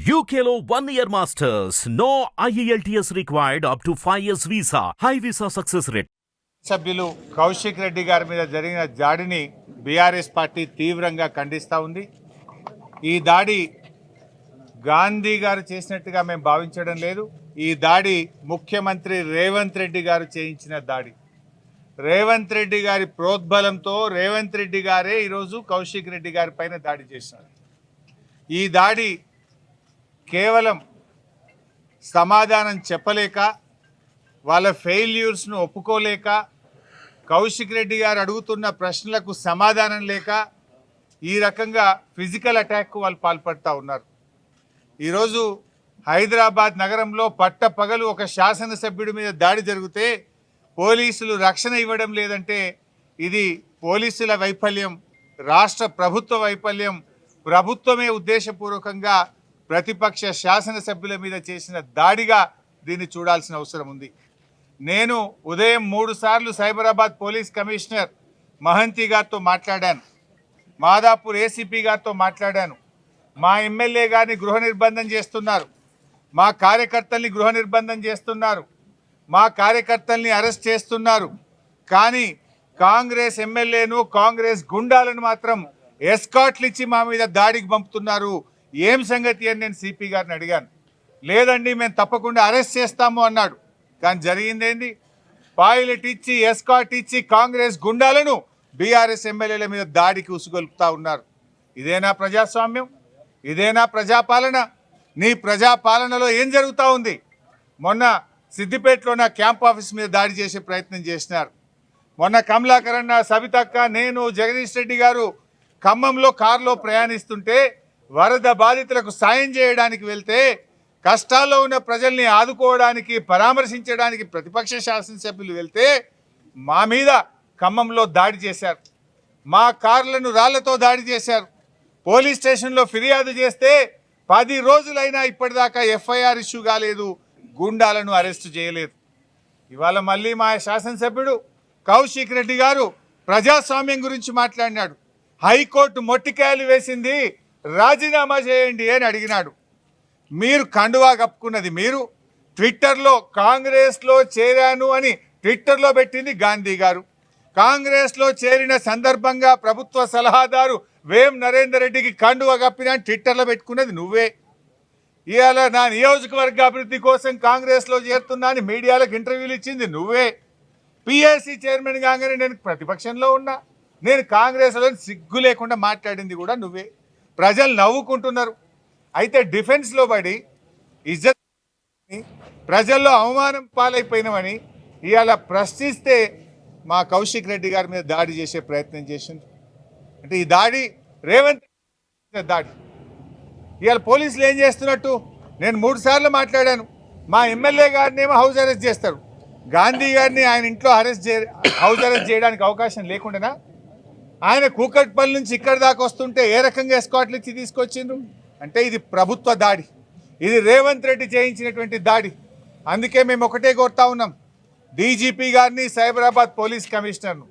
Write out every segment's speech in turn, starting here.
UKLO 1 year masters. No IELTS required up to 5 years visa. High visa success rate. సభ్యులు కౌశిక్ రెడ్డి గారి మీద జరిగిన దాడిని బీఆర్ఎస్ పార్టీ తీవ్రంగా ఖండిస్తూ ఉంది. ఈ దాడి గాంధీ గారు చేసినట్టుగా మేము భావించడం లేదు. ఈ దాడి ముఖ్యమంత్రి రేవంత్ రెడ్డి గారు చేయించిన దాడి. రేవంత్ రెడ్డి గారి ప్రోద్బలంతో రేవంత్ రెడ్డి గారే ఈరోజు కౌశిక్ రెడ్డి గారి పైన దాడి చేశారు. ఈ దాడి కేవలం సమాధానం చెప్పలేక, వాళ్ళ ఫెయిల్యూర్స్ను ఒప్పుకోలేక, కౌశిక్ రెడ్డి గారు అడుగుతున్న ప్రశ్నలకు సమాధానం లేక ఈ రకంగా ఫిజికల్ అటాక్కు వాళ్ళు పాల్పడుతూ ఉన్నారు. ఈరోజు హైదరాబాద్ నగరంలో పట్టపగలు ఒక శాసనసభ్యుడి మీద దాడి జరిగితే పోలీసులు రక్షణ ఇవ్వడం లేదంటే ఇది పోలీసుల వైఫల్యం, రాష్ట్ర ప్రభుత్వ వైఫల్యం. ప్రభుత్వమే ఉద్దేశపూర్వకంగా ప్రతిపక్ష శాసనసభ్యుల మీద చేసిన దాడిగా దీన్ని చూడాల్సిన అవసరం ఉంది. నేను ఉదయం 3 సార్లు సైబరాబాద్ పోలీస్ కమిషనర్ మహంతి గారితో మాట్లాడాను, మాదాపూర్ ఏసీపీ గారితో మాట్లాడాను. మా ఎమ్మెల్యే గారిని గృహ నిర్బంధం చేస్తున్నారు, మా కార్యకర్తల్ని గృహ నిర్బంధం చేస్తున్నారు, మా కార్యకర్తల్ని అరెస్ట్ చేస్తున్నారు. కానీ కాంగ్రెస్ ఎమ్మెల్యేను, కాంగ్రెస్ గుండాలను మాత్రం ఎస్కాట్లు ఇచ్చి మా మీద దాడికి పంపుతున్నారు. ఏం సంగతి అని నేను సిపి గారిని అడిగాను. లేదండి మేము తప్పకుండా అరెస్ట్ చేస్తాము అన్నాడు. కానీ జరిగిందేంది? పైలట్ ఇచ్చి, ఎస్కాట్ ఇచ్చి కాంగ్రెస్ గుండాలను బీఆర్ఎస్ ఎమ్మెల్యేల మీద దాడికి ఉసుగొల్పుతా ఉన్నారు. ఇదేనా ప్రజాస్వామ్యం? ఇదేనా ప్రజాపాలన? నీ ప్రజాపాలనలో ఏం జరుగుతూ ఉంది? మొన్న సిద్దిపేటలో నా క్యాంప్ ఆఫీస్ మీద దాడి చేసే ప్రయత్నం చేసినారు. మొన్న కమలాకరణ, సబితక్క, నేను, జగదీష్ రెడ్డి గారు ఖమ్మంలో కారులో ప్రయాణిస్తుంటే వరద బాధితులకు సాయం చేయడానికి వెళ్తే, కష్టాల్లో ఉన్న ప్రజల్ని ఆదుకోవడానికి, పరామర్శించడానికి ప్రతిపక్ష శాసనసభ్యులు వెళ్తే మా మీద ఖమ్మంలో దాడి చేశారు. మా కార్లను రాళ్లతో దాడి చేశారు. పోలీస్ స్టేషన్లో ఫిర్యాదు చేస్తే 10 రోజులైనా ఇప్పటిదాకా ఎఫ్ఐఆర్ ఇష్యూ కాలేదు, గుండాలను అరెస్టు చేయలేదు. ఇవాళ మళ్ళీ మా శాసనసభ్యుడు కౌశిక్ రెడ్డి గారు ప్రజాస్వామ్యం గురించి మాట్లాడినాడు. హైకోర్టు మొట్టికాయలు వేసింది, రాజీనామా చేయండి అని అడిగినాడు. మీరు కండువా కప్పుకున్నది మీరు. ట్విట్టర్లో కాంగ్రెస్లో చేరాను అని ట్విట్టర్లో పెట్టింది గాంధీ గారు. కాంగ్రెస్లో చేరిన సందర్భంగా ప్రభుత్వ సలహాదారు వేం నరేందర్ రెడ్డికి కండువా కప్పిన ట్విట్టర్లో పెట్టుకున్నది నువ్వే. ఇవాళ నా నియోజకవర్గ అభివృద్ధి కోసం కాంగ్రెస్లో చేరుతున్నా అని మీడియాలకు ఇంటర్వ్యూలు ఇచ్చింది నువ్వే. పిఎస్సి చైర్మన్ కాగానే నేను ప్రతిపక్షంలో ఉన్నా, నేను కాంగ్రెస్లో సిగ్గు లేకుండా మాట్లాడింది కూడా నువ్వే. ప్రజలు నవ్వుకుంటున్నారు. అయితే డిఫెన్స్లో పడి ఇజ్జత్ ప్రజల్లో అవమానం పాలైపోయినామని ఇవాళ ప్రశ్నిస్తే మా కౌశిక్ రెడ్డి గారి మీద దాడి చేసే ప్రయత్నం చేసింది. అంటే ఈ దాడి రేవంత్ దాడి. ఇవాళ పోలీసులు ఏం చేస్తున్నట్టు? నేను 3 సార్లు మాట్లాడాను. మా ఎమ్మెల్యే గారిని ఏమో హౌస్ అరెస్ట్ చేస్తారు, గాంధీ గారిని ఆయన ఇంట్లో హౌస్ అరెస్ట్ చేయడానికి అవకాశం లేకుండానా? ఆయన కూకట్పల్లి నుంచి ఇక్కడ దాకా వస్తుంటే ఏ రకంగా ఎస్కాట్లు ఇచ్చి తీసుకొచ్చిండ్రు? అంటే ఇది ప్రభుత్వ దాడి, ఇది రేవంత్ రెడ్డి చేయించినటువంటి దాడి. అందుకే మేము ఒకటే కోరుతా ఉన్నాం, డీజీపీ గారిని, సైబరాబాద్ పోలీస్ కమిషనర్ను,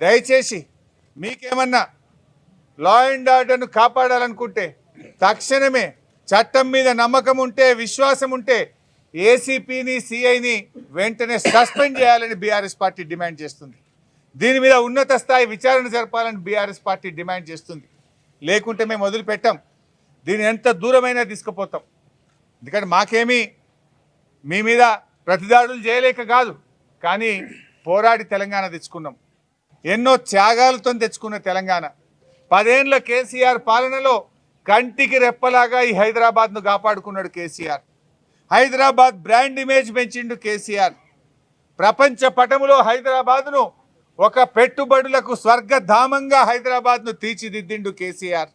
దయచేసి మీకేమన్నా లా అండ్ ఆర్డర్ను కాపాడాలనుకుంటే తక్షణమే చట్టం మీద నమ్మకం ఉంటే, విశ్వాసం ఉంటే ఏసీపీని, సిఐని వెంటనే సస్పెండ్ చేయాలని బీఆర్ఎస్ పార్టీ డిమాండ్ చేస్తుంది. దీని మీద ఉన్నత స్థాయి విచారణ జరపాలని బీఆర్ఎస్ పార్టీ డిమాండ్ చేస్తుంది. లేకుంటే మేము వదిలిపెట్టాం, దీన్ని ఎంత దూరమైనా తీసుకుపోతాం. ఎందుకంటే మాకేమీ మీ మీద ప్రతిదాడులు చేయలేక కాదు, కానీ పోరాడి తెలంగాణ తెచ్చుకున్నాం. ఎన్నో త్యాగాలతో తెచ్చుకున్న తెలంగాణ. 10 ఏళ్ల కేసీఆర్ పాలనలో కంటికి రెప్పలాగా ఈ హైదరాబాద్ను కాపాడుకున్నాడు కేసీఆర్. హైదరాబాద్ బ్రాండ్ ఇమేజ్ పెంచిండు కేసీఆర్. ప్రపంచ పటములో హైదరాబాద్ను ఒక పెట్టుబడులకు స్వర్గధామంగా హైదరాబాద్ను తీర్చిదిద్దిండు కేసీఆర్.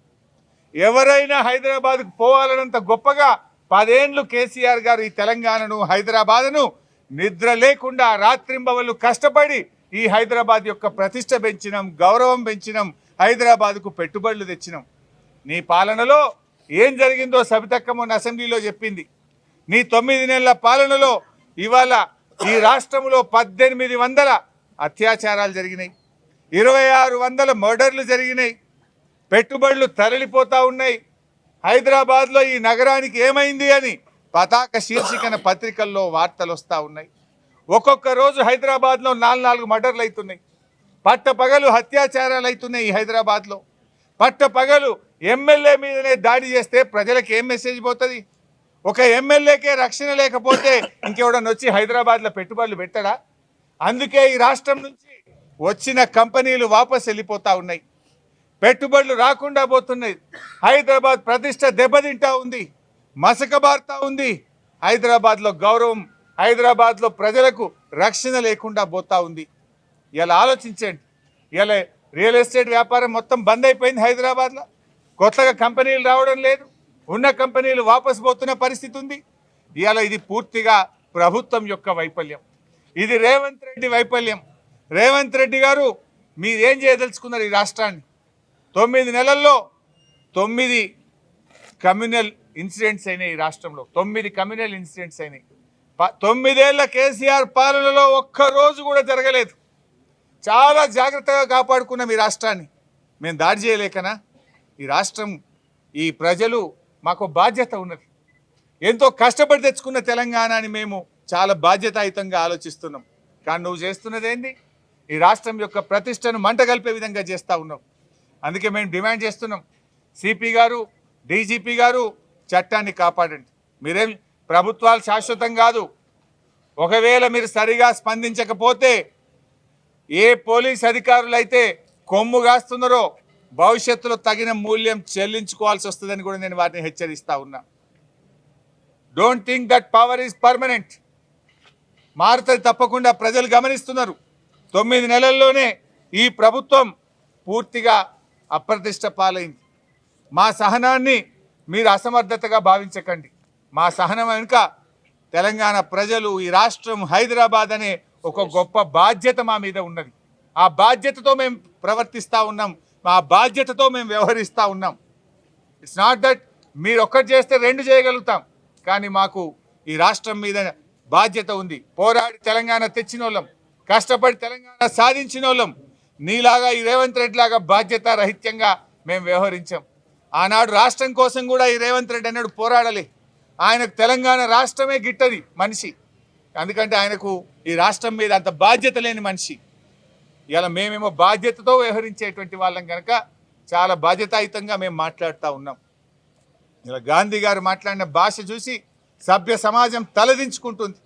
ఎవరైనా హైదరాబాద్కు పోవాలన్నంత గొప్పగా 10 ఏళ్ళు కేసీఆర్ గారు ఈ తెలంగాణను, హైదరాబాద్ను నిద్ర లేకుండా రాత్రింబవళ్ళు కష్టపడి ఈ హైదరాబాద్ యొక్క ప్రతిష్ట పెంచినాం, గౌరవం పెంచినాం, హైదరాబాద్కు పెట్టుబడులు తెచ్చినాం. నీ పాలనలో ఏం జరిగిందో సబితక్క మొన్న అసెంబ్లీలో చెప్పింది. నీ 9 నెలల పాలనలో ఇవాళ ఈ రాష్ట్రంలో 1800 అత్యాచారాలు జరిగినాయి, 2600 మర్డర్లు జరిగినాయి, పెట్టుబడులు తరలిపోతూ ఉన్నాయి. హైదరాబాద్లో ఈ నగరానికి ఏమైంది అని పతాక శీర్షికన పత్రికల్లో వార్తలు వస్తూ ఉన్నాయి. ఒక్కొక్క రోజు హైదరాబాద్లో 4 మర్డర్లు అవుతున్నాయి. పట్టపగలు అత్యాచారాలు అవుతున్నాయి ఈ హైదరాబాద్లో. పట్టపగలు ఎమ్మెల్యే మీదనే దాడి చేస్తే ప్రజలకు ఏం మెసేజ్ పోతుంది? ఒక ఎమ్మెల్యేకే రక్షణ లేకపోతే ఇంకెవడన్నా వచ్చి హైదరాబాద్లో పెట్టుబడులు పెట్టడా? అందుకే ఈ రాష్ట్రం నుంచి వచ్చిన కంపెనీలు వాపస్ వెళ్ళిపోతూ ఉన్నాయి, పెట్టుబడులు రాకుండా పోతున్నాయి. హైదరాబాద్ ప్రతిష్ట దెబ్బతింటా ఉంది, మసకబారుతా ఉంది. హైదరాబాద్లో గౌరవం, హైదరాబాద్లో ప్రజలకు రక్షణ లేకుండా పోతా ఉంది. ఇలా ఆలోచించండి. ఇలా రియల్ ఎస్టేట్ వ్యాపారం మొత్తం బంద్ అయిపోయింది హైదరాబాద్లో. కొత్తగా కంపెనీలు రావడం లేదు, ఉన్న కంపెనీలు వాపసు పోతున్న పరిస్థితి ఉంది. ఇలా ఇది పూర్తిగా ప్రభుత్వం యొక్క వైఫల్యం, ఇది రేవంత్ రెడ్డి వైఫల్యం. రేవంత్ రెడ్డి గారు మీరేం చేయదలుచుకున్నారు? ఈ రాష్ట్రాన్ని 9 నెలల్లో 9 కమ్యూనల్ ఇన్సిడెంట్స్ అయినాయి. ఈ రాష్ట్రంలో 9 కమ్యూనల్ ఇన్సిడెంట్స్ అయినాయి. 9 ఏళ్ల కేసీఆర్ పాలనలో ఒక్కరోజు కూడా జరగలేదు. చాలా జాగ్రత్తగా కాపాడుకున్నాం ఈ రాష్ట్రాన్ని. మేము దాడి చేయలేకనా? ఈ రాష్ట్రం, ఈ ప్రజలు మాకు బాధ్యత ఉన్నది. ఎంతో కష్టపడి తెచ్చుకున్న తెలంగాణ అని మేము చాలా బాధ్యతాయుతంగా ఆలోచిస్తున్నాం. కానీ నువ్వు చేస్తున్నది ఏంది? ఈ రాష్ట్రం యొక్క ప్రతిష్టను మంట కలిపే విధంగా చేస్తూ ఉన్నాం. అందుకే మేము డిమాండ్ చేస్తున్నాం, సిపి గారు, డీజీపీ గారు, చట్టాన్ని కాపాడండి. మీరేం ప్రభుత్వాలు శాశ్వతం కాదు. ఒకవేళ మీరు సరిగా స్పందించకపోతే ఏ పోలీస్ అధికారులు అయితే కొమ్ము కాస్తున్నారో భవిష్యత్తులో తగిన మూల్యం చెల్లించుకోవాల్సి వస్తుందని కూడా నేను వారిని హెచ్చరిస్తా ఉన్నా. Don't think that power is permanent. మారుతుంది తప్పకుండా, ప్రజలు గమనిస్తున్నారు. 9 నెలల్లోనే ఈ ప్రభుత్వం పూర్తిగా అప్రతిష్ట పాలైంది. మా సహనాన్ని మీరు అసమర్థతగా భావించకండి. మా సహనం వెనుక తెలంగాణ ప్రజలు, ఈ రాష్ట్రం, హైదరాబాద్ అనే ఒక గొప్ప బాధ్యత మా మీద ఉన్నది. ఆ బాధ్యతతో మేము ప్రవర్తిస్తూ ఉన్నాం, ఆ బాధ్యతతో మేము వ్యవహరిస్తూ ఉన్నాం. ఇట్స్ నాట్ దట్ మీరు ఒక్కటి చేస్తే 2 చేయగలుగుతాం, కానీ మాకు ఈ రాష్ట్రం మీద బాధ్యత ఉంది. పోరాడి తెలంగాణ తెచ్చిన వాళ్ళం, కష్టపడి తెలంగాణ సాధించిన వాళ్ళం. నీలాగా ఈ రేవంత్ రెడ్డి లాగా బాధ్యత రహిత్యంగా మేము వ్యవహరించాం. ఆనాడు రాష్ట్రం కోసం కూడా ఈ రేవంత్ రెడ్డి అన్నాడు పోరాడాలి. ఆయనకు తెలంగాణ రాష్ట్రమే గిట్టది మనిషి, ఎందుకంటే ఆయనకు ఈ రాష్ట్రం మీద అంత బాధ్యత లేని మనిషి. ఇలా మేమేమో బాధ్యతతో వ్యవహరించేటువంటి వాళ్ళం కనుక చాలా బాధ్యతాయుతంగా మేము మాట్లాడుతూ ఉన్నాం. ఇలా గాంధీ గారు మాట్లాడిన భాష చూసి సభ్య సమాజం తలదించుకుంటుంది.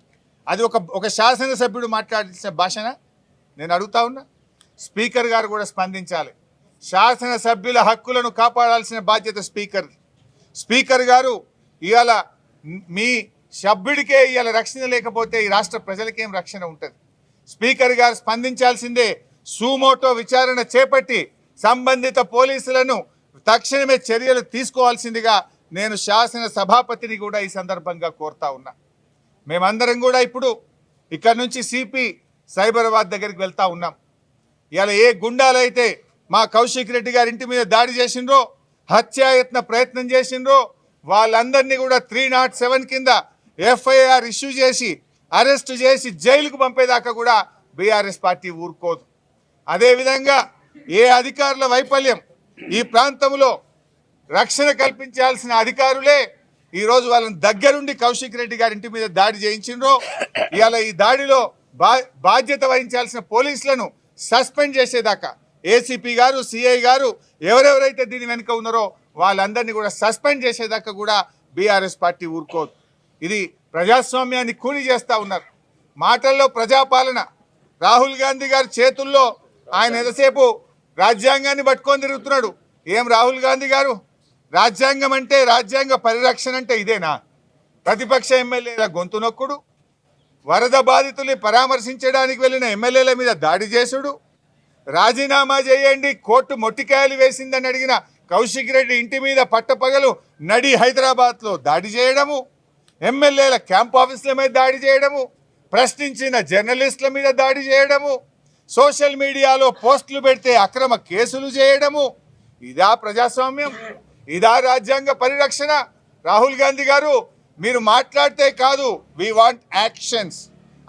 అది ఒక శాసనసభ్యుడు మాట్లాడిన భాషన నేను అడుగుతా ఉన్నా. స్పీకర్ గారు కూడా స్పందించాలి. శాసనసభ్యుల హక్కులను కాపాడాల్సిన బాధ్యత స్పీకర్ది. స్పీకర్ గారు ఇవాళ మీ సభ్యుడికే ఇవాళ రక్షణ లేకపోతే ఈ రాష్ట్ర ప్రజలకేం రక్షణ ఉంటుంది? స్పీకర్ గారు స్పందించాల్సిందే. సుమోటో విచారణ చేపట్టి సంబంధిత పోలీసులను తక్షణమే చర్యలు తీసుకోవాల్సిందిగా నేను శాసన సభాపతిని కూడా ఈ సందర్భంగా కోరుతా ఉన్నా. మేమందరం కూడా ఇప్పుడు ఇక్కడ నుంచి సిపి సైబరాబాద్ దగ్గరికి వెళ్తా ఉన్నాం. ఇలా ఏ గుండాలైతే మా కౌశిక్ రెడ్డి గారి ఇంటి మీద దాడి చేసిండ్రో, హత్యాయత్న ప్రయత్నం చేసిండ్రో, వాళ్ళందరినీ కూడా 307 కింద ఎఫ్ఐఆర్ ఇష్యూ చేసి అరెస్ట్ చేసి జైలుకు పంపేదాకా కూడా బీఆర్ఎస్ పార్టీ ఊరుకోదు. అదేవిధంగా ఏ అధికారుల వైఫల్యం, ఈ ప్రాంతంలో రక్షణ కల్పించాల్సిన అధికారులే ఈరోజు వాళ్ళని దగ్గరుండి కౌశిక్ రెడ్డి గారి ఇంటి మీద దాడి చేయించిండ్రో, ఇవాళ ఈ దాడిలో బాధ్యత వహించాల్సిన పోలీసులను సస్పెండ్ చేసేదాకా ఏసీపీ గారు, సిఐ గారు, ఎవరెవరైతే దీని వెనుక ఉన్నారో వాళ్ళందరినీ కూడా సస్పెండ్ చేసేదాకా కూడా బీఆర్ఎస్ పార్టీ ఊరుకోదు. ఇది ప్రజాస్వామ్యాన్ని కూని చేస్తూ ఉన్నారు. మాటల్లో ప్రజాపాలన. రాహుల్ గాంధీ గారి చేతుల్లో ఆయన ఎంతసేపు రాజ్యాంగాన్ని పట్టుకొని తిరుగుతున్నాడు. ఏం రాహుల్ గాంధీ గారు, రాజ్యాంగం అంటే, రాజ్యాంగ పరిరక్షణ అంటే ఇదేనా? ప్రతిపక్ష ఎమ్మెల్యేల గొంతు నొక్కుడు, వరద బాధితుల్ని పరామర్శించడానికి వెళ్ళిన ఎమ్మెల్యేల మీద దాడి చేసుడు, రాజీనామా చేయండి కోర్టు మొట్టికాయలు వేసిందని అడిగిన కౌశిక్ రెడ్డి ఇంటి మీద పట్టపగలు నడి హైదరాబాద్లో దాడి చేయడము, ఎమ్మెల్యేల క్యాంప్ ఆఫీసుల మీద దాడి చేయడము, ప్రశ్నించిన జర్నలిస్టుల మీద దాడి చేయడము, సోషల్ మీడియాలో పోస్టులు పెడితే అక్రమ కేసులు చేయడము. ఇదా ప్రజాస్వామ్యం? ఇదా రాజ్యాంగ పరిరక్షణ? రాహుల్ గాంధీ గారు, మీరు మాట్లాడితే కాదు, we want actions.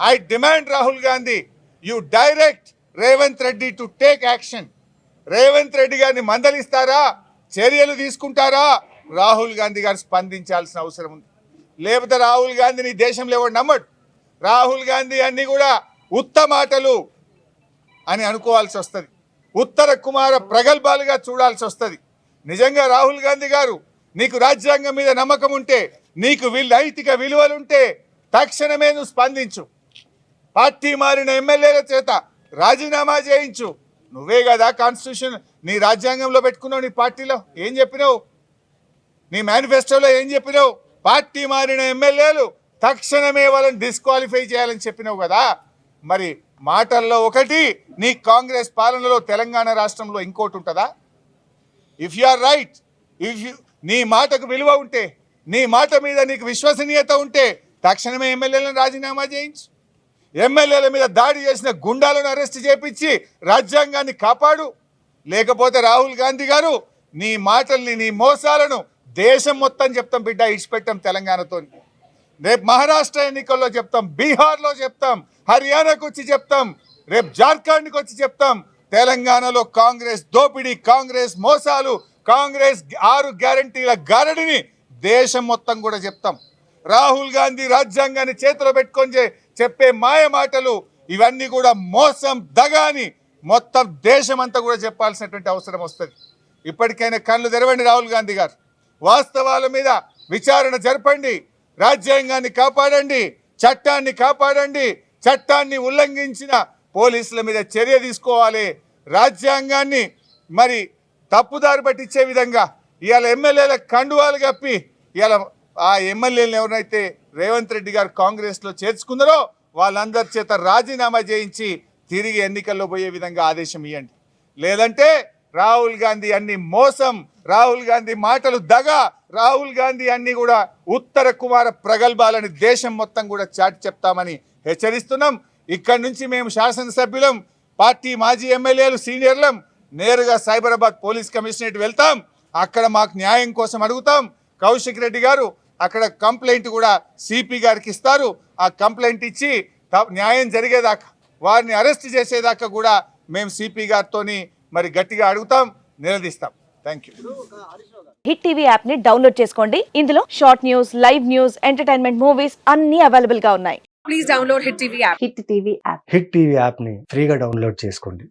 I demand Rahul Gandhi, you direct Revanth Reddy to take action. Revanth Reddy గారిని మందలిస్తారా? చర్యలు తీసుకుంటారా? రాహుల్ గాంధీ గారు స్పందించాల్సిన అవసరం ఉంది. లేకపోతే రాహుల్ గాంధీని ఈ దేశంలో ఎవడు నమ్మడు. రాహుల్ గాంధీ అన్నీ కూడా ఉత్త మాటలు అని అనుకోవాల్సి వస్తుంది, ఉత్తర కుమార ప్రగల్భాలుగా చూడాల్సి వస్తుంది. నిజంగా రాహుల్ గాంధీ గారు నీకు రాజ్యాంగం మీద నమ్మకం ఉంటే, నీకు నైతిక విలువలుంటే తక్షణమే నువ్వు స్పందించు. పార్టీ మారిన ఎమ్మెల్యేల చేత రాజీనామా చేయించు. నువ్వే కదా కాన్స్టిట్యూషన్ నీ రాజ్యాంగంలో పెట్టుకున్నావు. నీ పార్టీలో ఏం చెప్పినావు? నీ మేనిఫెస్టోలో ఏం చెప్పినావు? పార్టీ మారిన ఎమ్మెల్యేలు తక్షణమే వాళ్ళని డిస్క్వాలిఫై చేయాలని చెప్పినావు కదా. మరి మాటల్లో ఒకటి, నీ కాంగ్రెస్ పాలనలో తెలంగాణ రాష్ట్రంలో ఇంకోటి ఉంటుందా? ఇఫ్ యు ఆర్ రైట్, నీ మాటకు విలువ ఉంటే, నీ మాట మీద నీకు విశ్వసనీయత ఉంటే తక్షణమే ఎమ్మెల్యేలను రాజీనామా చేయించు. ఎమ్మెల్యేల మీద దాడి చేసిన గుండాలను అరెస్ట్ చేపించి రాజ్యాంగాన్ని కాపాడు. లేకపోతే రాహుల్ గాంధీ గారు నీ మాటల్ని, నీ మోసాలను దేశం మొత్తం చెప్తాం బిడ్డ, ఇచ్చిపెట్టాం తెలంగాణతో. రేపు మహారాష్ట్ర ఎన్నికల్లో చెప్తాం, బీహార్లో చెప్తాం, హర్యానాకు వచ్చి చెప్తాం, రేపు జార్ఖండ్కి వచ్చి చెప్తాం. తెలంగాణలో కాంగ్రెస్ దోపిడీ, కాంగ్రెస్ మోసాలు, కాంగ్రెస్ 6 గ్యారంటీల గారడిని దేశం మొత్తం కూడా చెప్తాం. రాహుల్ గాంధీ రాజ్యాంగాన్ని చేతిలో పెట్టుకొని చెప్పే మాయ మాటలు ఇవన్నీ కూడా మోసం, దగాని మొత్తం దేశం అంతా కూడా చెప్పాల్సినటువంటి అవసరం వస్తుంది. ఇప్పటికైనా కళ్ళు తెరవండి రాహుల్ గాంధీ గారు, వాస్తవాల మీద విచారణ జరపండి, రాజ్యాంగాన్ని కాపాడండి, చట్టాన్ని కాపాడండి. చట్టాన్ని ఉల్లంఘించిన పోలీసుల మీద చర్య తీసుకోవాలి. రాజ్యాంగాన్ని మరి తప్పుదారి పట్టించే విధంగా ఇవాళ ఎమ్మెల్యేల కండువాలు కప్పి ఇవాళ ఆ ఎమ్మెల్యేలను ఎవరైతే రేవంత్ రెడ్డి గారు కాంగ్రెస్లో చేర్చుకున్నారో వాళ్ళందరి చేత రాజీనామా చేయించి తిరిగి ఎన్నికల్లో పోయే విధంగా ఆదేశం ఇవ్వండి. లేదంటే రాహుల్ గాంధీ అన్ని మోసం, రాహుల్ గాంధీ మాటలు దగ, రాహుల్ గాంధీ అన్ని కూడా ఉత్తర కుమార ప్రగల్భాలని దేశం మొత్తం కూడా చాటి చెప్తామని హెచ్చరిస్తున్నాం. ఇక్కడి నుంచి మేము శాసనసభ్యులం, పార్టీ మాజీ ఎమ్మెల్యేలు, సీనియర్లం నేరుగా సైబరాబాద్ పోలీస్ కమిషనరేట్ వెళ్తాం. అక్కడ మాకు న్యాయం కోసం అడుగుతాం. కౌశిక్ రెడ్డి గారు అక్కడ కంప్లైంట్ కూడా సిపి గారికి ఇస్తారు. ఆ కంప్లైంట్ ఇచ్చి న్యాయం జరిగేదాకా, వారిని అరెస్ట్ చేసేదాకా కూడా మేము సిపి గారితో మరి గట్టిగా అడుగుతాం, నిలదీస్తాం. Thank you. Hit TV app ని డౌన్లోడ్ చేసుకోండి. ఇందులో short news, live news, entertainment movies అన్ని అవైలబుల్ గా ఉన్నాయి. Please download hit TV app. Hit TV app ని ఫ్రీగా డౌన్లోడ్ చేసుకోండి.